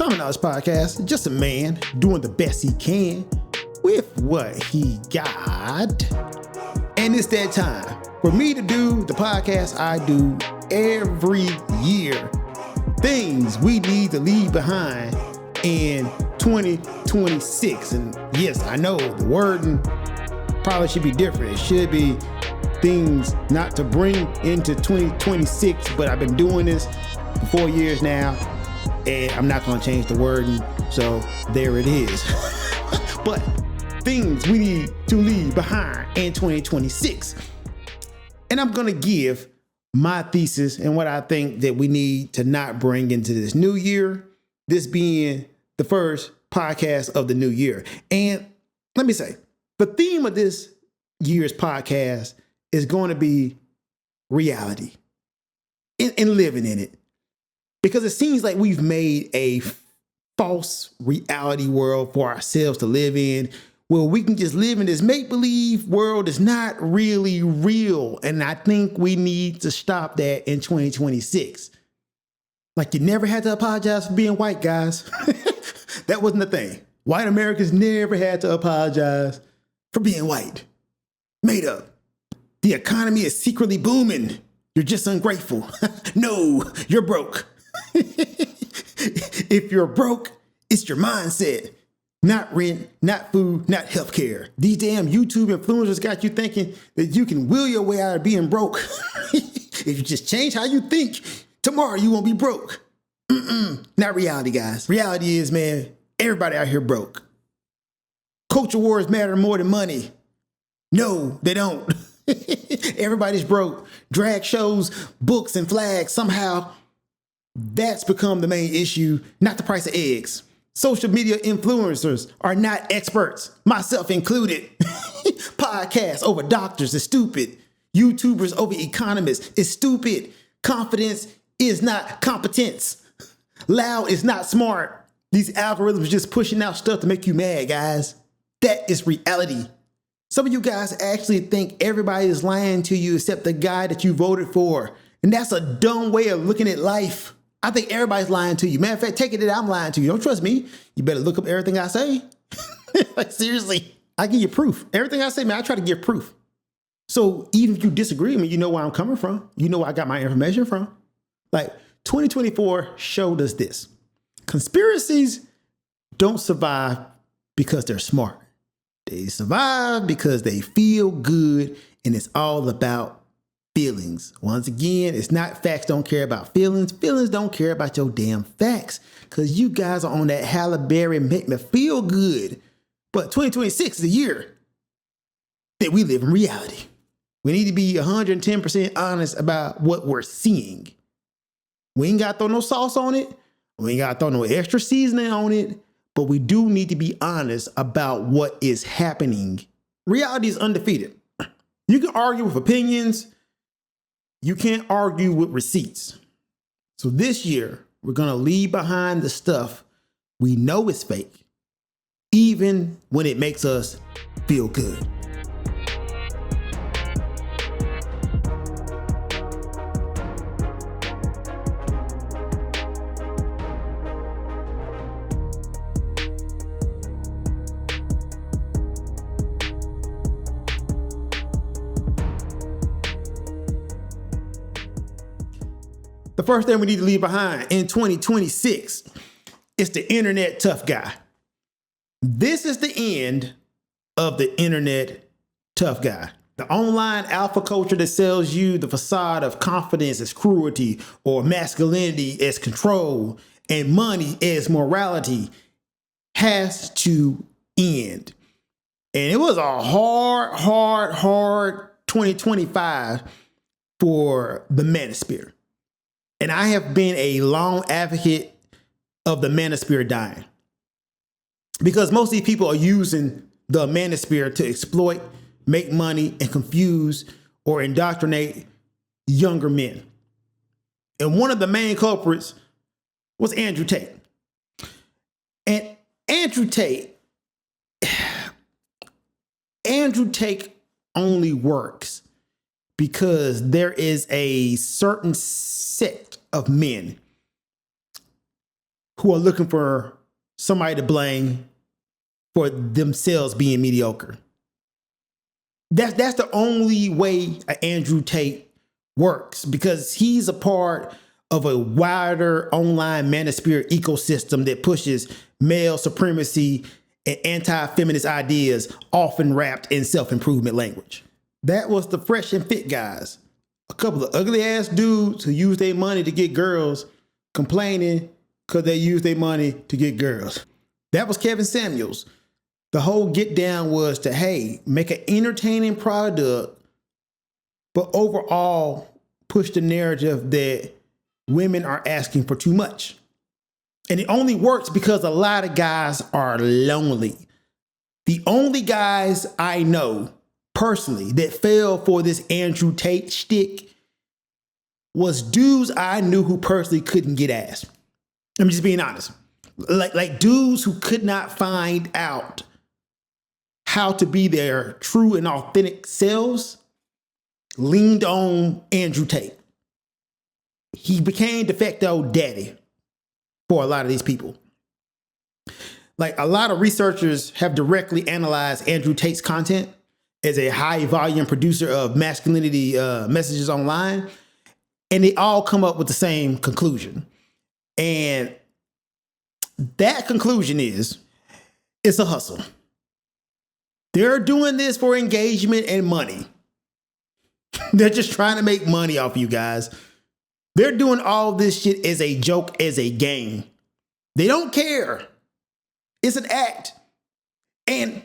Common Knowledge Podcast, just a man doing the best he can with what he got. And it's that time for me to do the podcast I do every year. Things we need to leave behind in 2026. And yes, I know the wording probably should be different. It should be things not to bring into 2026, but I've been doing this for 4 years now, and I'm not going to change the wording, so there it is. But things we need to leave behind in 2026. And I'm going to give my thesis and what I think that we need to not bring into this new year, this being the first podcast of the new year. And let me say, the theme of this year's podcast is going to be reality and living in it. Because it seems like we've made a false reality world for ourselves to live in, where we can just live in this make-believe world that's not really real. And I think we need to stop that in 2026. Like, you never had to apologize for being white, guys. That wasn't the thing. White Americans never had to apologize for being white. Made up. The economy is secretly booming. You're just ungrateful. No, you're broke. If you're broke, it's your mindset. Not rent, not food, not healthcare. These damn YouTube influencers got you thinking that you can will your way out of being broke. If you just change how you think, tomorrow you won't be broke. Not reality, guys. Reality is, man, everybody out here broke. Culture wars matter more than money. No, they don't. Everybody's broke. Drag shows, books, and flags. Somehow, that's become the main issue, not the price of eggs. Social media influencers are not experts, myself included. Podcasts over doctors is stupid. YouTubers over economists is stupid. Confidence is not competence. Loud is not smart. These algorithms just pushing out stuff to make you mad, guys. That is reality. Some of you guys actually think everybody is lying to you except the guy that you voted for. And that's a dumb way of looking at life. I think everybody's lying to you. Matter of fact, take it that I'm lying to you. Don't trust me. You better look up everything I say. Like, seriously, I give you proof. Everything I say, man, I try to give proof. So even if you disagree with me, you know where I'm coming from. You know where I got my information from. Like, 2024 showed us this. Conspiracies don't survive because they're smart. They survive because they feel good, and it's all about feelings. Once again, it's not facts don't care about feelings. Feelings don't care about your damn facts, because you guys are on that Halle Berry make me feel good. But 2026 is the year that we live in reality. We need to be 110% honest about what we're seeing. We ain't got to throw no sauce on it. We ain't got to throw no extra seasoning on it. But we do need to be honest about what is happening. Reality is undefeated. You can argue with opinions. You can't argue with receipts. So this year, we're going to leave behind the stuff we know is fake, even when it makes us feel good. The first thing we need to leave behind in 2026 is the internet tough guy. This is the end of the internet tough guy. The online alpha culture that sells you the facade of confidence as cruelty, or masculinity as control, and money as morality has to end. And it was a hard 2025 for the manosphere. And I have been a long advocate of the manosphere dying, because most of these people are using the manosphere to exploit, make money, and confuse or indoctrinate younger men. And one of the main culprits was Andrew Tate. And Andrew Tate only works because there is a certain sect of men who are looking for somebody to blame for themselves being mediocre. That's the only way Andrew Tate works, because he's a part of a wider online manosphere ecosystem that pushes male supremacy and anti-feminist ideas, often wrapped in self-improvement language. That was the Fresh and Fit guys. A couple of ugly ass dudes who use their money to get girls complaining because they use their money to get girls. That was Kevin Samuels. The whole get down was to, hey, make an entertaining product, but overall push the narrative that women are asking for too much. And it only works because a lot of guys are lonely. The only guys I know personally that fell for this Andrew Tate shtick was dudes I knew who personally couldn't get ass. I'm just being honest. Like dudes who could not find out how to be their true and authentic selves leaned on Andrew Tate. He became de facto daddy for a lot of these people. Like, a lot of researchers have directly analyzed Andrew Tate's content as a high volume producer of masculinity messages online, and they all come up with the same conclusion. And that conclusion is, it's a hustle. They're doing this for engagement and money. They're just trying to make money off you guys. They're doing all this shit as a joke, as a game. They don't care. It's an act. And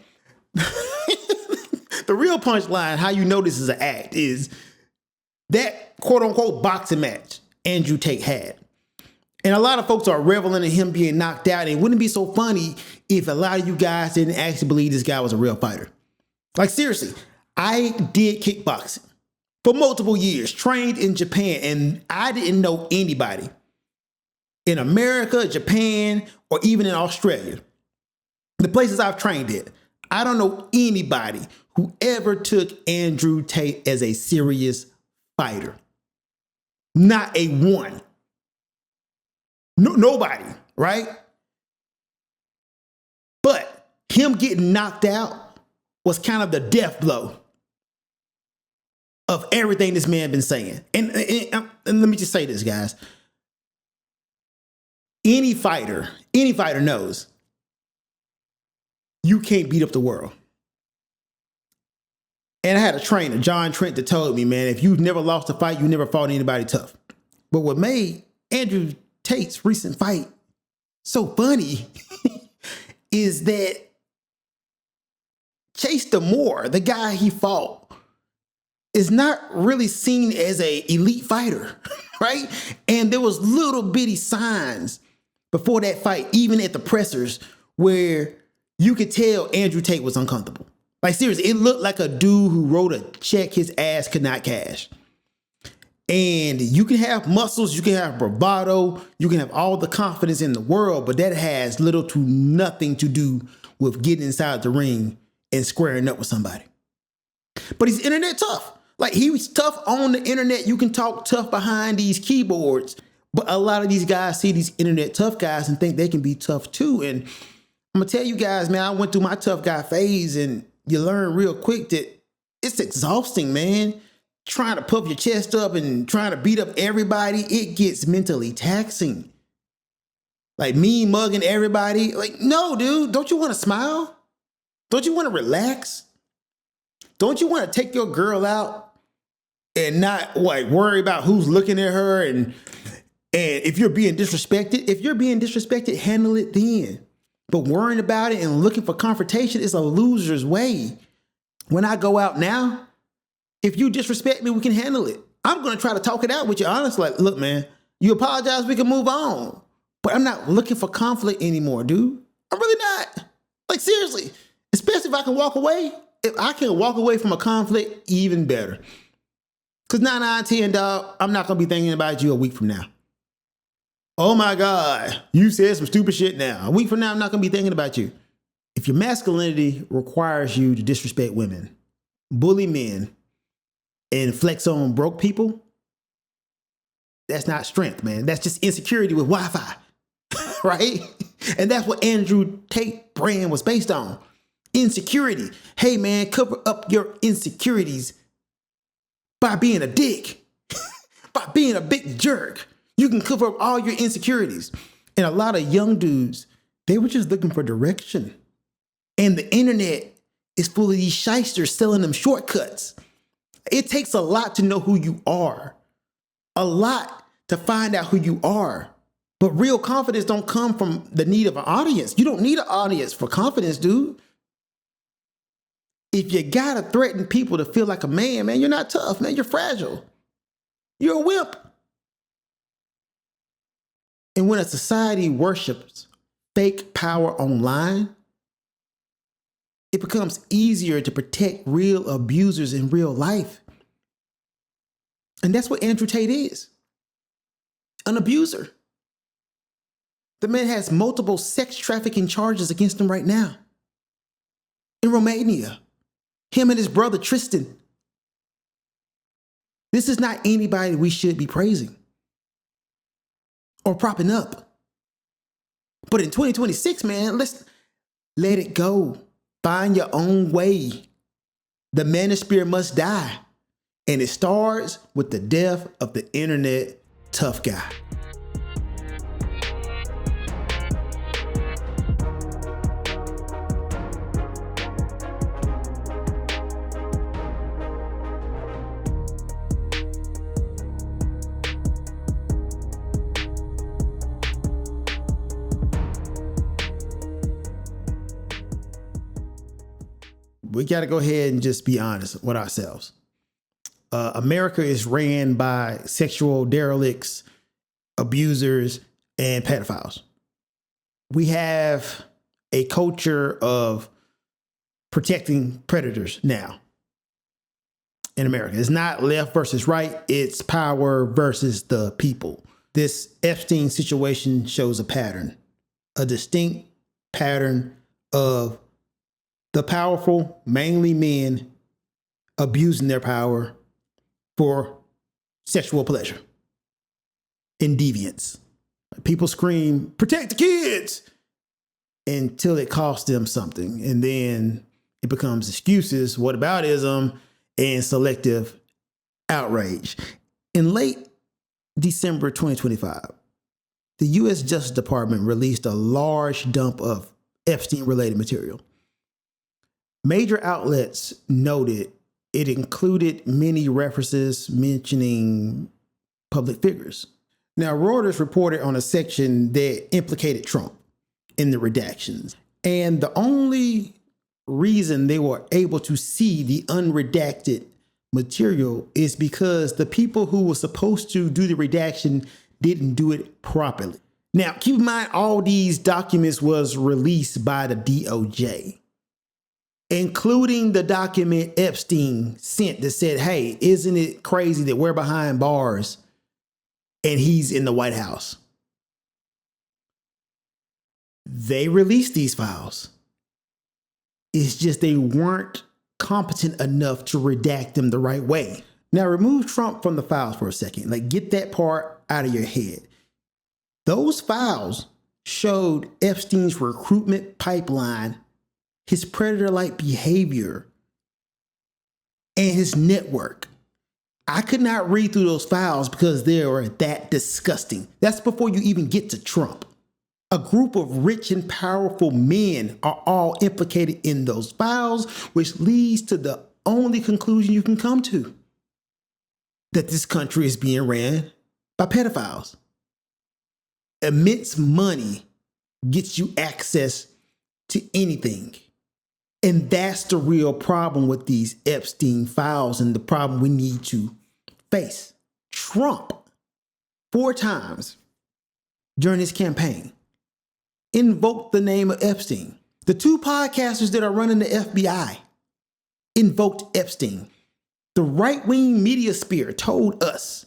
the real punchline, how you know this is an act, is that quote unquote boxing match Andrew Tate had. And a lot of folks are reveling in him being knocked out. And it wouldn't be so funny if a lot of you guys didn't actually believe this guy was a real fighter. Like, seriously, I did kickboxing for multiple years, trained in Japan, and I didn't know anybody in America, Japan, or even in Australia. The places I've trained at, I don't know anybody who ever took Andrew Tate as a serious fighter. Not a one. Nobody, right? But him getting knocked out was kind of the death blow of everything this man been saying. And let me just say this, guys. Any fighter knows you can't beat up the world. And I had a trainer, John Trent, that told me, man, if you've never lost a fight, you never fought anybody tough. But what made Andrew Tate's recent fight so funny is that Chase Damore, the guy he fought, is not really seen as an elite fighter, right? And there was little bitty signs before that fight, even at the pressers, where you could tell Andrew Tate was uncomfortable. Like, seriously, it looked like a dude who wrote a check his ass could not cash. And you can have muscles, you can have bravado, you can have all the confidence in the world, but that has little to nothing to do with getting inside the ring and squaring up with somebody. But he's internet tough. Like, he's tough on the internet. You can talk tough behind these keyboards, but a lot of these guys see these internet tough guys and think they can be tough too. And I'm gonna tell you guys, man, I went through my tough guy phase, and you learn real quick that it's exhausting, man. Trying to puff your chest up and trying to beat up everybody, it gets mentally taxing. Like, me mugging everybody. Like, no, dude, don't you want to smile? Don't you want to relax? Don't you want to take your girl out and not like worry about who's looking at her and if you're being disrespected, handle it then. But worrying about it and looking for confrontation is a loser's way. When I go out now, if you disrespect me, we can handle it. I'm going to try to talk it out with you honestly. Like, look, man, you apologize, we can move on. But I'm not looking for conflict anymore, dude. I'm really not. Like, seriously, especially if I can walk away. If I can walk away from a conflict, even better. Because 9 out of 10, dog, I'm not going to be thinking about you a week from now. Oh my God, you said some stupid shit now. A week from now, I'm not going to be thinking about you. If your masculinity requires you to disrespect women, bully men, and flex on broke people, that's not strength, man. That's just insecurity with Wi-Fi. right? And that's what Andrew Tate brand was based on. Insecurity. Hey man, cover up your insecurities by being a dick, by being a big jerk. You can cover up all your insecurities. And a lot of young dudes, they were just looking for direction. And the internet is full of these shysters selling them shortcuts. It takes a lot to know who you are, a lot to find out who you are. But real confidence don't come from the need of an audience. You don't need an audience for confidence, dude. If you gotta threaten people to feel like a man, you're not tough, man. You're fragile. You're a wimp. And when a society worships fake power online, it becomes easier to protect real abusers in real life. And that's what Andrew Tate is. An abuser. The man has multiple sex trafficking charges against him right now. In Romania. Him and his brother Tristan. This is not anybody we should be praising or propping up. But in 2026, man, let's let it go. Find your own way. The manosphere must die. And it starts with the death of the internet tough guy. We got to go ahead and just be honest with ourselves. America is ran by sexual derelicts, abusers, and pedophiles. We have a culture of protecting predators now in America. It's not left versus right. It's power versus the people. This Epstein situation shows a pattern, a distinct pattern of the powerful, mainly men, abusing their power for sexual pleasure and deviance. People scream, protect the kids, until it costs them something. And then it becomes excuses, whataboutism, and selective outrage. In late December 2025, the U.S. Justice Department released a large dump of Epstein-related material. Major outlets noted it included many references mentioning public figures. Now, Reuters reported on a section that implicated Trump in the redactions. And the only reason they were able to see the unredacted material is because the people who were supposed to do the redaction didn't do it properly. Now, keep in mind, all these documents was released by the DOJ, including the document Epstein sent that said, hey, isn't it crazy that we're behind bars and he's in the White House? They released these files. It's just they weren't competent enough to redact them the right way. Now, remove Trump from the files for a second. Like, get that part out of your head. Those files showed Epstein's recruitment pipeline, his predator-like behavior, and his network. I could not read through those files because they were that disgusting. That's before you even get to Trump. A group of rich and powerful men are all implicated in those files, which leads to the only conclusion you can come to: that this country is being ran by pedophiles. Immense money gets you access to anything. And that's the real problem with these Epstein files, and the problem we need to face. Trump, 4 times during his campaign, invoked the name of Epstein. The 2 podcasters that are running the FBI invoked Epstein. The right-wing media sphere told us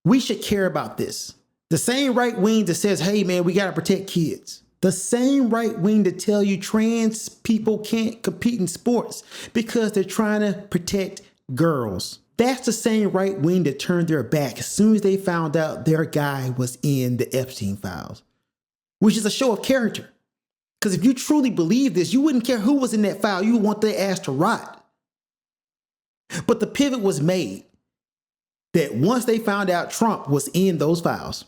we should care about this. The same right wing that says, hey man, we got to protect kids. The same right wing to tell you trans people can't compete in sports because they're trying to protect girls. That's the same right wing that turned their back as soon as they found out their guy was in the Epstein files. which is a show of character. Because if you truly believe this, you wouldn't care who was in that file. You would want their ass to rot. But the pivot was made that once they found out Trump was in those files,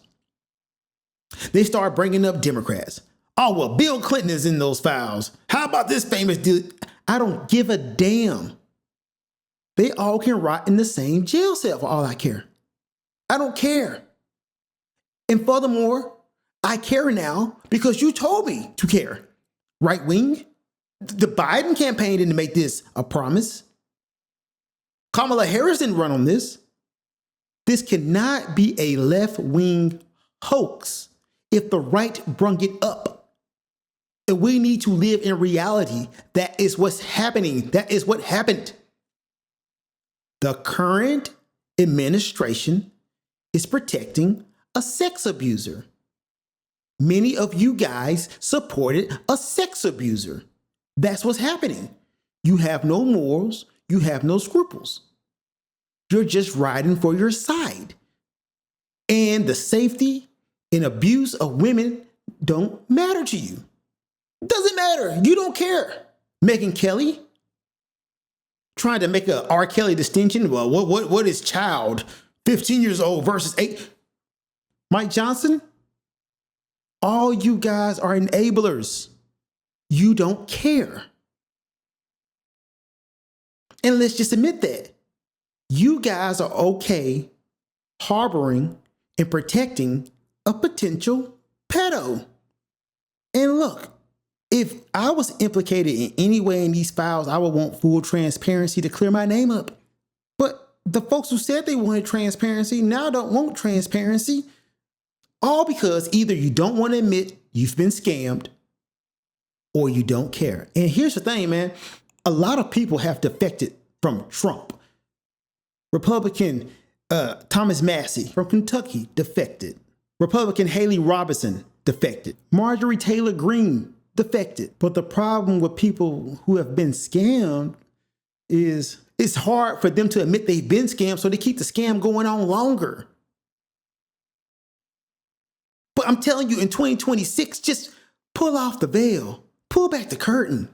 they started bringing up Democrats. Oh, well, Bill Clinton is in those files. How about this famous dude? I don't give a damn. They all can rot in the same jail cell for all I care. I don't care. And furthermore, I care now because you told me to care. Right wing? The Biden campaign didn't make this a promise. Kamala Harris didn't run on this. This cannot be a left-wing hoax if the right brung it up. And we need to live in reality. That is what's happening. That is what happened. The current administration is protecting a sex abuser. Many of you guys supported a sex abuser. That's what's happening. You have no morals. You have no scruples. You're just riding for your side. And the safety and abuse of women don't matter to you. Doesn't matter. You don't care. Megyn Kelly trying to make a R. Kelly distinction. Well, what is child? 15 years old versus 8. Mike Johnson, all you guys are enablers. You don't care. And let's just admit that. You guys are okay harboring and protecting a potential pedo. And look, if I was implicated in any way in these files, I would want full transparency to clear my name up. But the folks who said they wanted transparency now don't want transparency. All because either you don't want to admit you've been scammed or you don't care. And here's the thing, man. A lot of people have defected from Trump. Republican Thomas Massey from Kentucky defected. Republican Haley Robinson defected. Marjorie Taylor Greene defected. But the problem with people who have been scammed is it's hard for them to admit they've been scammed, so they keep the scam going on longer. But I'm telling you, in 2026, just pull off the veil. Pull back the curtain.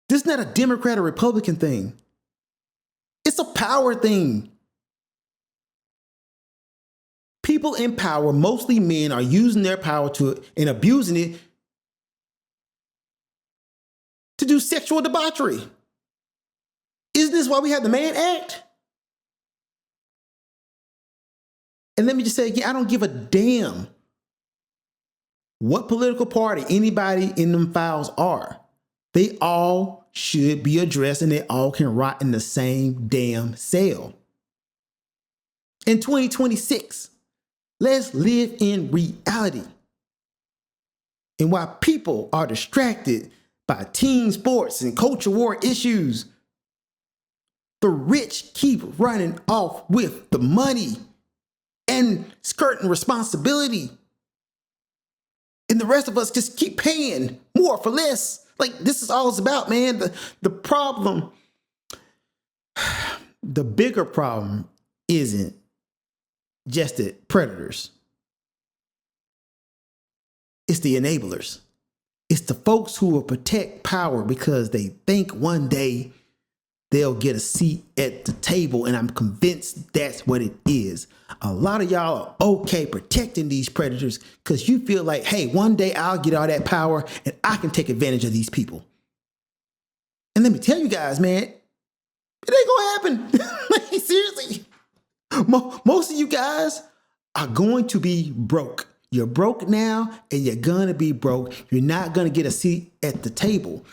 This is not a Democrat or Republican thing. It's a power thing. People in power, mostly men, are using their power and abusing it to do sexual debauchery. Isn't this why we have the Mann Act? And let me just say again, I don't give a damn what political party anybody in them files are. They all should be addressed and they all can rot in the same damn cell. In 2026, let's live in reality. And while people are distracted by team sports and culture war issues, the rich keep running off with the money and skirting responsibility. And the rest of us just keep paying more for less. Like, this is all it's about, man. The problem, the bigger problem isn't just the predators. It's the enablers. It's the folks who will protect power because they think one day they'll get a seat at the table, and I'm convinced that's what it is. A lot of y'all are okay protecting these predators because you feel like, hey, one day I'll get all that power and I can take advantage of these people. And let me tell you guys, man, it ain't gonna happen. Like, seriously. Most of you guys are going to be broke. You're broke now and you're gonna be broke. You're not gonna get a seat at the table.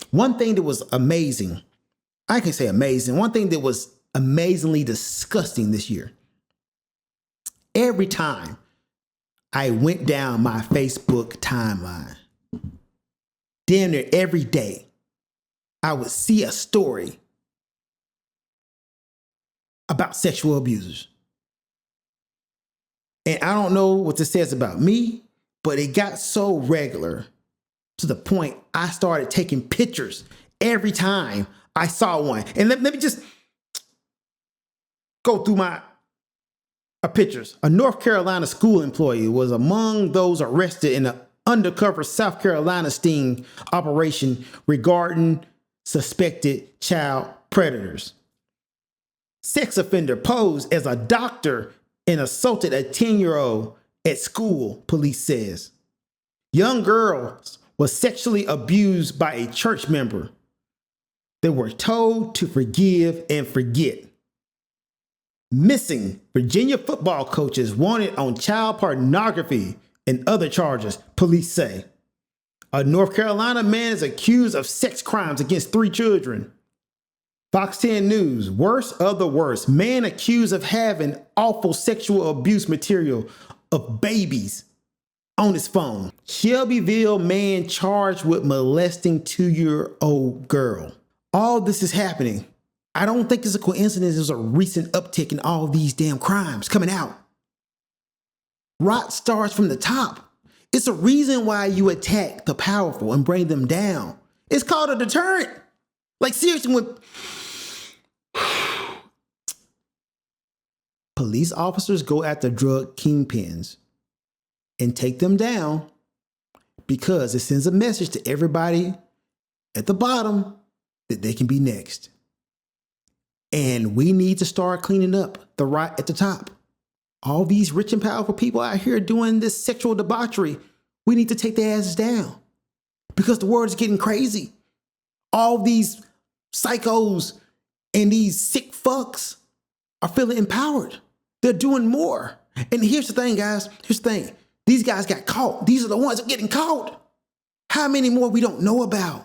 One thing that was amazing, I can say amazing, one thing that was amazingly disgusting this year, every time I went down my Facebook timeline, damn near every day, I would see a story about sexual abusers. And I don't know what this says about me, but it got so regular to the point I started taking pictures every time I saw one. And let me just go through my Pictures. A North Carolina school employee was among those arrested in an undercover South Carolina sting operation regarding suspected child predators. Sex offender posed as a doctor and assaulted a 10-year-old at school, police says. Young girls were sexually abused by a church member. They were told to forgive and forget. Missing Virginia football coaches wanted on child pornography and other charges, police say. A North Carolina man is accused of sex crimes against 3 children. Fox 10 News, worst of the worst. Man accused of having awful sexual abuse material of babies on his phone. Shelbyville man charged with molesting 2-year-old girl. All this is happening. I don't think it's a coincidence. There's a recent uptick in all these damn crimes coming out. Rot starts from the top. It's a reason why you attack the powerful and bring them down. It's called a deterrent. Like seriously, when police officers go after drug kingpins and take them down, because it sends a message to everybody at the bottom that they can be next. And we need to start cleaning up the rot at the top. All these rich and powerful people out here doing this sexual debauchery, we need to take their asses down, because the world is getting crazy. All these psychos and these sick fucks are feeling empowered. They're doing more. And here's the thing, guys. Here's the thing. These guys got caught. These are the ones that are getting caught. How many more we don't know about?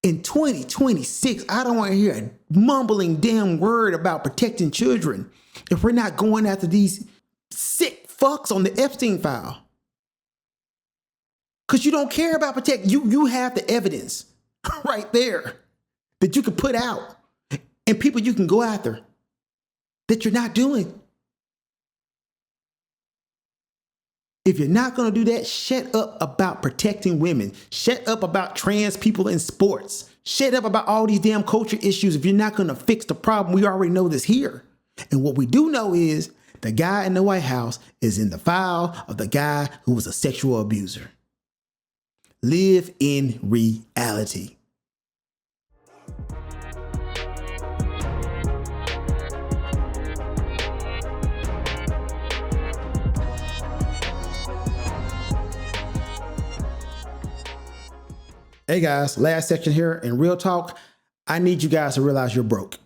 In 2026, I don't want to hear a mumbling damn word about protecting children if we're not going after these sick fucks on the Epstein file. Because you don't care about protecting. You have the evidence right there that you can put out and people you can go after that you're not doing. If you're not going to do that, shut up about protecting women. Shut up about trans people in sports. Shut up about all these damn culture issues if you're not going to fix the problem. We already know this here. And what we do know is the guy in the White House is in the file of the guy who was a sexual abuser. Live in reality. Hey guys, last section here in Real Talk. I need you guys to realize you're broke.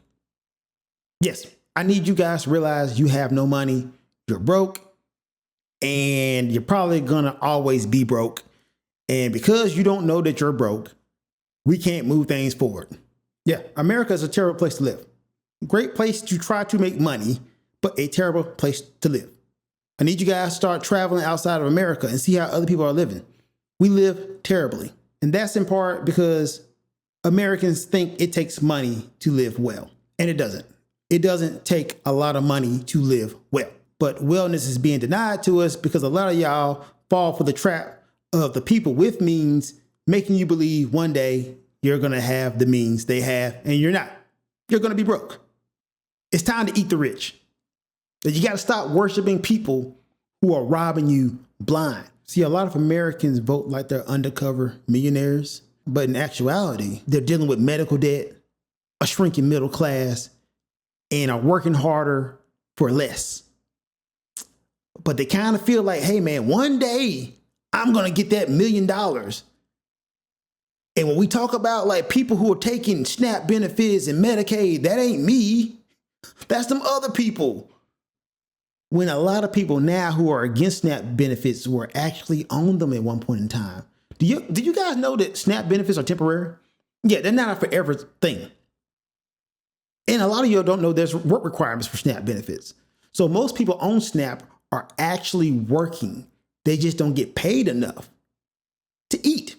Yes, I need you guys to realize you have no money, you're broke, and you're probably gonna always be broke. And because you don't know that you're broke, we can't move things forward. Yeah, America is a terrible place to live. Great place to try to make money, but a terrible place to live. I need you guys to start traveling outside of America and see how other people are living. We live terribly. And that's in part because Americans think it takes money to live well. And it doesn't. It doesn't take a lot of money to live well. But wellness is being denied to us because a lot of y'all fall for the trap of the people with means, making you believe one day you're going to have the means they have, and you're not. You're going to be broke. It's time to eat the rich. You got to stop worshiping people who are robbing you blind. See, a lot of Americans vote like they're undercover millionaires, but in actuality, they're dealing with medical debt, a shrinking middle class, and are working harder for less. But they kind of feel like, hey man, one day I'm going to get that $1 million. And when we talk about like people who are taking SNAP benefits and Medicaid, that ain't me. That's them other people. When a lot of people now who are against SNAP benefits were actually on them at one point in time. Do you guys know that SNAP benefits are temporary? Yeah, they're not a forever thing. And a lot of you don't know there's work requirements for SNAP benefits. So most people on SNAP are actually working. They just don't get paid enough to eat.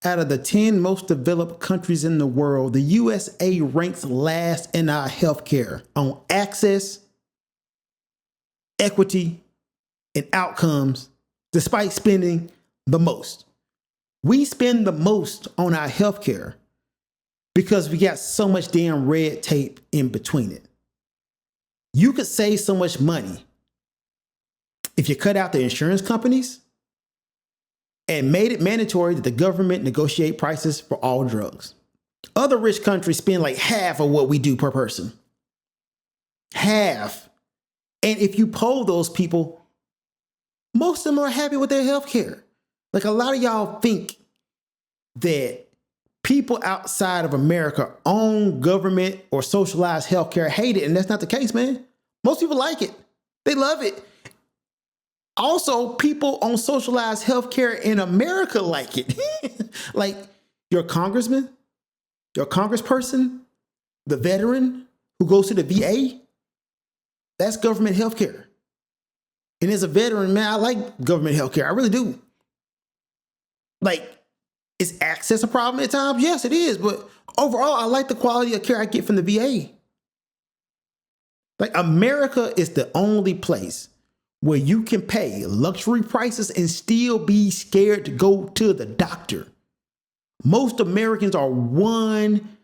Out of the 10 most developed countries in the world, the USA ranks last in our healthcare on access, equity, and outcomes, despite spending the most. We spend the most on our healthcare because we got so much damn red tape in between it. You could save so much money if you cut out the insurance companies and made it mandatory that the government negotiate prices for all drugs. Other rich countries spend like half of what we do per person. Half. And if you poll those people, most of them are happy with their health care. Like a lot of y'all think that people outside of America own government or socialized healthcare, hate it, and that's not the case, man. Most people like it. They love it. Also, people on socialized healthcare in America like it. Like your congressman, your congressperson, the veteran who goes to the VA, that's government healthcare. And as a veteran, man, I like government healthcare. I really do. Like, is access a problem at times? Yes, it is. But overall, I like the quality of care I get from the VA. Like, America is the only place where you can pay luxury prices and still be scared to go to the doctor. Most Americans are one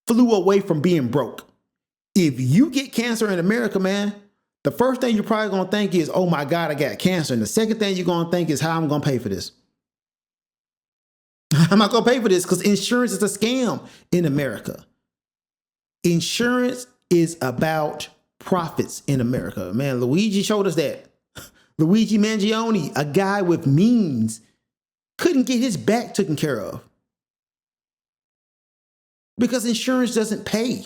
flu away from being broke. If you get cancer in America, man, the first thing you're probably going to think is, oh my God, I got cancer. And the second thing you're going to think is how I'm going to pay for this. I'm not going to pay for this because insurance is a scam in America. Insurance is about profits in America. Man, Luigi showed us that. Luigi Mangione, a guy with means, couldn't get his back taken care of because insurance doesn't pay.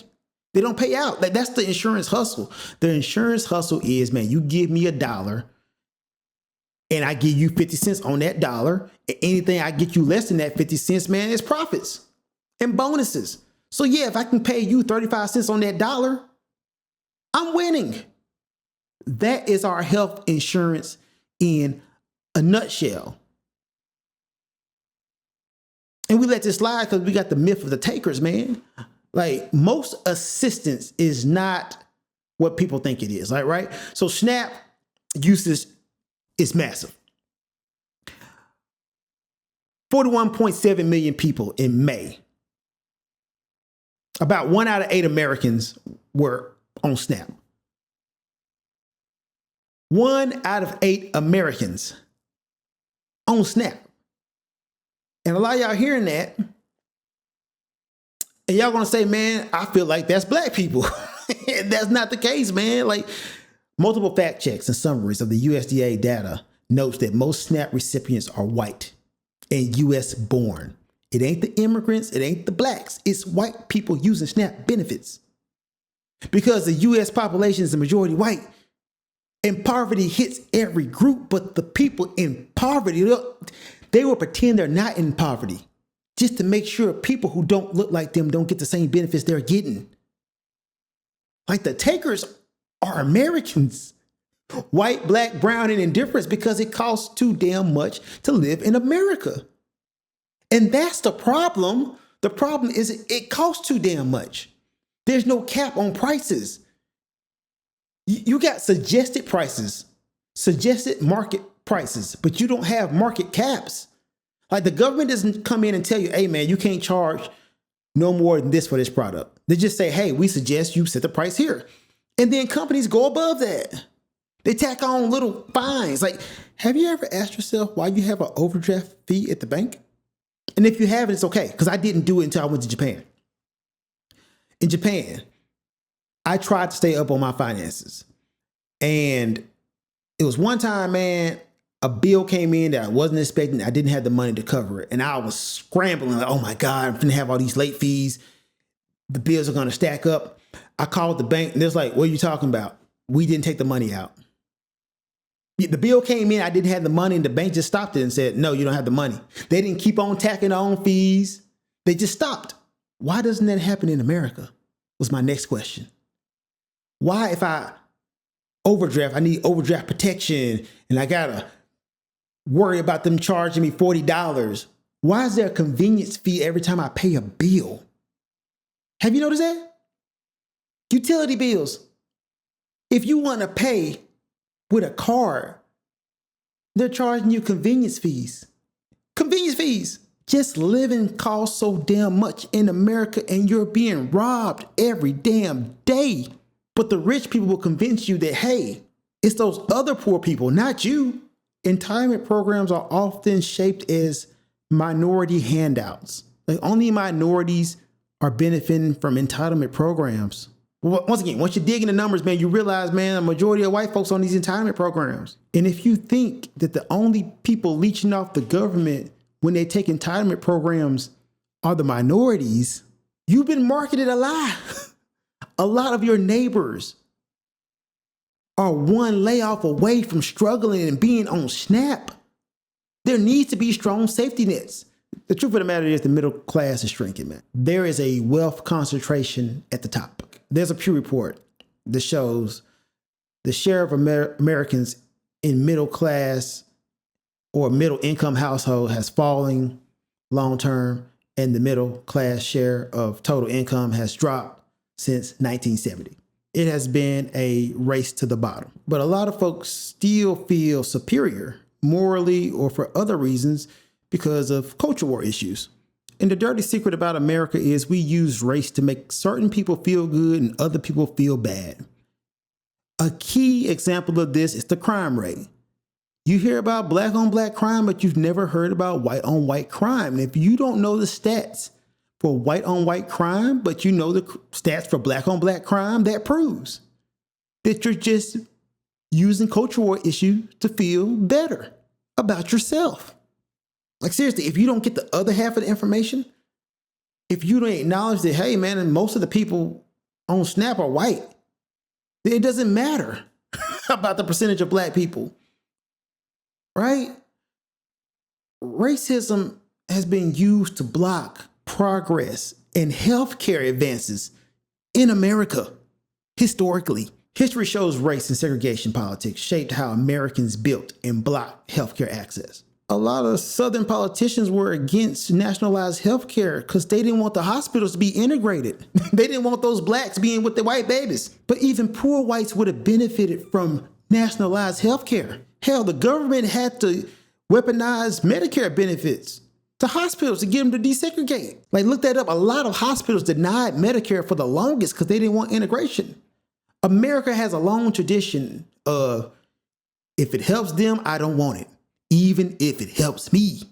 They don't pay out. Like, that's the insurance hustle. The insurance hustle is, man, you give me $1 and I give you 50 cents on that dollar. And anything I get you less than that 50 cents, man, is profits and bonuses. So yeah, if I can pay you 35 cents on that dollar, I'm winning. That is our health insurance in a nutshell. And we let this slide because we got the myth of the takers, man. Like, most assistance is not what people think it is, like, right? So SNAP usage is massive. 41.7 million people in May. About 1 out of 8 Americans were on SNAP. 1 out of 8 Americans on SNAP. And a lot of y'all hearing that, and y'all gonna say, man, I feel like that's black people. That's not the case, man. Like, multiple fact checks and summaries of the USDA data notes that most SNAP recipients are white and US born. It ain't the immigrants, it ain't the blacks, it's white people using SNAP benefits. Because the US population is the majority white, and poverty hits every group, but the people in poverty, they will pretend they're not in poverty just to make sure people who don't look like them don't get the same benefits they're getting. Like, the takers are Americans. White, black, brown, and indifference, because it costs too damn much to live in America. And that's the problem. The problem is it costs too damn much. There's no cap on prices. You got suggested prices, suggested market prices, but you don't have market caps. Like, the government doesn't come in and tell you, hey, man, you can't charge no more than this for this product. They just say, hey, we suggest you set the price here. And then companies go above that. They tack on little fines. Like, have you ever asked yourself why you have an overdraft fee at the bank? And if you haven't, it's okay, because I didn't do it until I went to Japan. In Japan, I tried to stay up on my finances. And it was one time, man, a bill came in that I wasn't expecting. I didn't have the money to cover it. And I was scrambling, like, oh my God, I'm going to have all these late fees. The bills are going to stack up. I called the bank and they're like, what are you talking about? We didn't take the money out. The bill came in, I didn't have the money, and the bank just stopped it and said, no, you don't have the money. They didn't keep on tacking on fees. They just stopped. Why doesn't that happen in America? Was my next question. Why, if I need overdraft protection and I got to worry about them charging me $40, why is there a convenience fee every time I pay a bill? Have you noticed that? Utility bills. If you want to pay with a card, they're charging you convenience fees. Convenience fees. Just living costs so damn much in America, and you're being robbed every damn day But the rich people will convince you that, hey, it's those other poor people, not you. Entitlement programs are often shaped as minority handouts. Like only minorities are benefiting from entitlement programs. Well, once again, once you dig in the numbers, man, you realize, man, a majority of white folks on these entitlement programs. And if you think that the only people leeching off the government when they take entitlement programs are the minorities, you've been marketed a lie. A lot of your neighbors are one layoff away from struggling and being on SNAP. There needs to be strong safety nets. The truth of the matter is the middle class is shrinking, man. There is a wealth concentration at the top. There's a Pew report that shows the share of Americans in middle class or middle income household has fallen long term, and the middle class share of total income has dropped since 1970. It has been a race to the bottom. But a lot of folks still feel superior morally or for other reasons because of culture war issues. And the dirty secret about America is we use race to make certain people feel good and other people feel bad. A key example of this is the crime rate. You hear about black on black crime, but you've never heard about white on white crime. And if you don't know the stats for white on white crime, but you know the stats for black on black crime, that proves that you're just using culture war issues to feel better about yourself. Like seriously, if you don't get the other half of the information, if you don't acknowledge that, hey man, and most of the people on SNAP are white, then it doesn't matter about the percentage of black people, right? Racism has been used to block progress and healthcare advances in America historically. History shows race and segregation politics shaped how Americans built and blocked healthcare access. A lot of Southern politicians were against nationalized healthcare because they didn't want the hospitals to be integrated. They didn't want those blacks being with the white babies. But even poor whites would have benefited from nationalized healthcare. Hell, the government had to weaponize Medicare benefits to hospitals to get them to desegregate. Like, look that up. A lot of hospitals denied Medicare for the longest because they didn't want integration. America has a long tradition of, if it helps them, I don't want it, even if it helps me.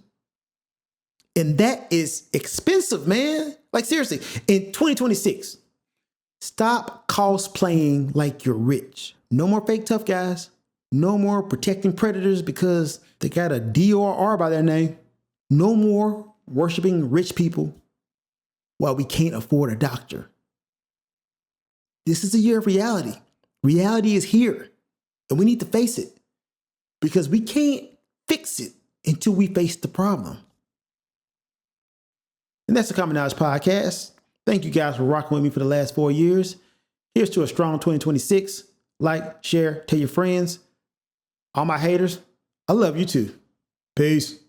And that is expensive, man. Like seriously, in 2026, stop cosplaying like you're rich. No more fake tough guys. No more protecting predators because they got a D or R by their name. No more worshiping rich people while we can't afford a doctor. This is a year of reality. Reality is here, and we need to face it because we can't fix it until we face the problem. And that's the Common Knowledge Podcast. Thank you guys for rocking with me for the last 4 years. Here's to a strong 2026. Like, share, tell your friends. All my haters, I love you too. Peace.